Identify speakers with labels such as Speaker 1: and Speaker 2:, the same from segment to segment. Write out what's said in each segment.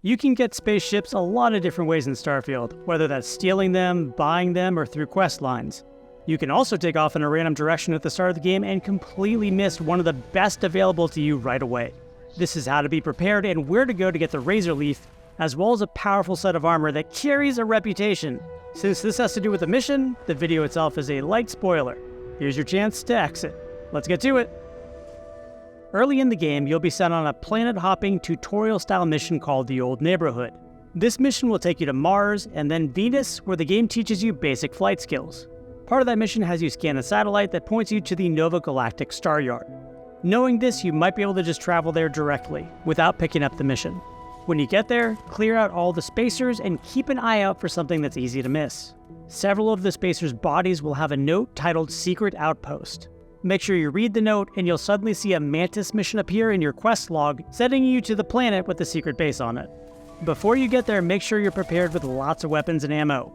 Speaker 1: You can get spaceships a lot of different ways in Starfield, whether that's stealing them, buying them, or through quest lines. You can also take off in a random direction at the start of the game and completely miss one of the best available to you right away. This is how to be prepared and where to go to get the Razorleaf, as well as a powerful set of armor that carries a reputation. Since this has to do with the mission, the video itself is a light spoiler. Here's your chance to exit. Let's get to it. Early in the game, you'll be sent on a planet-hopping tutorial-style mission called the Old Neighborhood. This mission will take you to Mars and then Venus, where the game teaches you basic flight skills. Part of that mission has you scan a satellite that points you to the Nova Galactic Star Yard. Knowing this, you might be able to just travel there directly, without picking up the mission. When you get there, clear out all the spacers and keep an eye out for something that's easy to miss. Several of the spacers' bodies will have a note titled Secret Outpost. Make sure you read the note and you'll suddenly see a Mantis mission appear in your quest log, sending you to the planet with the secret base on it. Before you get there, make sure you're prepared with lots of weapons and ammo.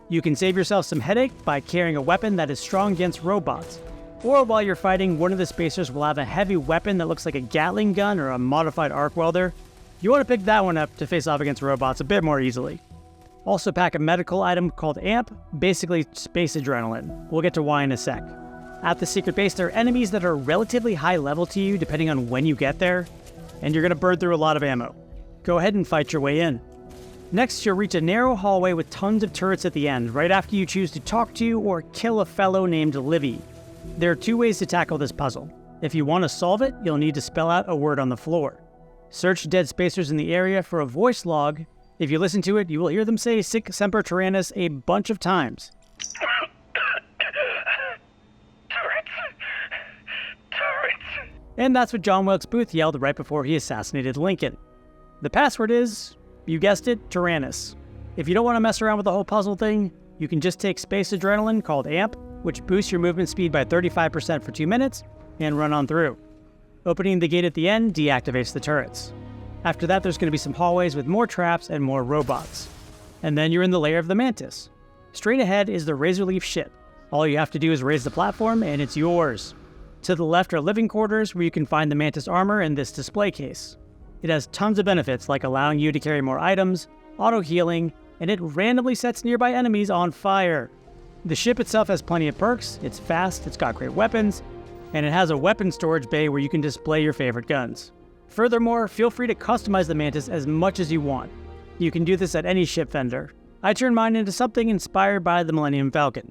Speaker 1: You can save yourself some headache by carrying a weapon that is strong against robots. Or while you're fighting, one of the spacers will have a heavy weapon that looks like a Gatling gun or a modified arc welder. You want to pick that one up to face off against robots a bit more easily. Also pack a medical item called AMP, basically space adrenaline. We'll get to why in a sec. At the secret base, there are enemies that are relatively high level to you depending on when you get there, and you're going to burn through a lot of ammo. Go ahead and fight your way in. Next, you'll reach a narrow hallway with tons of turrets at the end, right after you choose to talk to or kill a fellow named Livy. There are two ways to tackle this puzzle. If you want to solve it, you'll need to spell out a word on the floor. Search dead spacers in the area for a voice log. If you listen to it, you will hear them say Sic Semper Tyrannis a bunch of times. And that's what John Wilkes Booth yelled right before he assassinated Lincoln. The password is, you guessed it, Tyrannus. If you don't want to mess around with the whole puzzle thing, you can just take space adrenaline called AMP, which boosts your movement speed by 35% for 2 minutes, and run on through. Opening the gate at the end deactivates the turrets. After that, there's going to be some hallways with more traps and more robots. And then you're in the lair of the Mantis. Straight ahead is the Razorleaf ship. All you have to do is raise the platform and it's yours. To the left are living quarters where you can find the Mantis armor in this display case. It has tons of benefits like allowing you to carry more items, auto-healing, and it randomly sets nearby enemies on fire. The ship itself has plenty of perks, it's fast, it's got great weapons, and it has a weapon storage bay where you can display your favorite guns. Furthermore, feel free to customize the Mantis as much as you want. You can do this at any ship vendor. I turned mine into something inspired by the Millennium Falcon.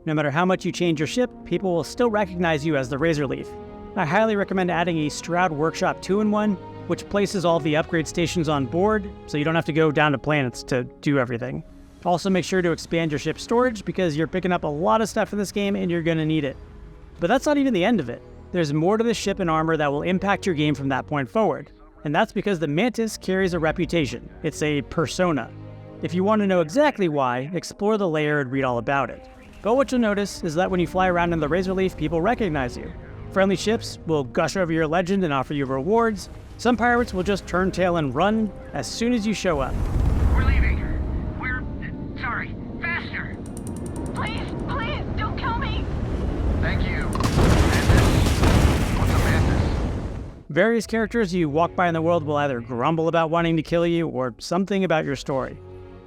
Speaker 1: No matter how much you change your ship, people will still recognize you as the Razorleaf. I highly recommend adding a Stroud Workshop 2-in-1, which places all the upgrade stations on board, so you don't have to go down to planets to do everything. Also make sure to expand your ship's storage because you're picking up a lot of stuff in this game and you're going to need it. But that's not even the end of it. There's more to the ship and armor that will impact your game from that point forward. And that's because the Mantis carries a reputation. It's a persona. If you want to know exactly why, explore the lair and read all about it. But what you'll notice is that when you fly around in the Razorleaf, people recognize you. Friendly ships will gush over your legend and offer you rewards. Some pirates will just turn tail and run as soon as you show up.
Speaker 2: We're leaving. Sorry. Faster.
Speaker 3: Please, don't kill me.
Speaker 2: Thank you. Mantis. What's a mantis?
Speaker 1: Various characters you walk by in the world will either grumble about wanting to kill you or something about your story.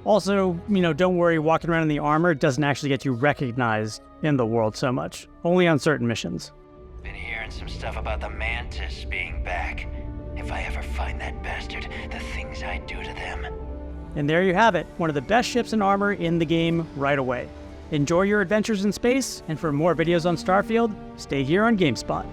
Speaker 1: Also, don't worry, walking around in the armor doesn't actually get you recognized in the world so much. Only on certain missions.
Speaker 4: Been hearing some stuff about the Mantis being back. If I ever find that bastard, the things I do to them.
Speaker 1: And there you have it, one of the best ships and armor in the game right away. Enjoy your adventures in space, and for more videos on Starfield, stay here on GameSpot.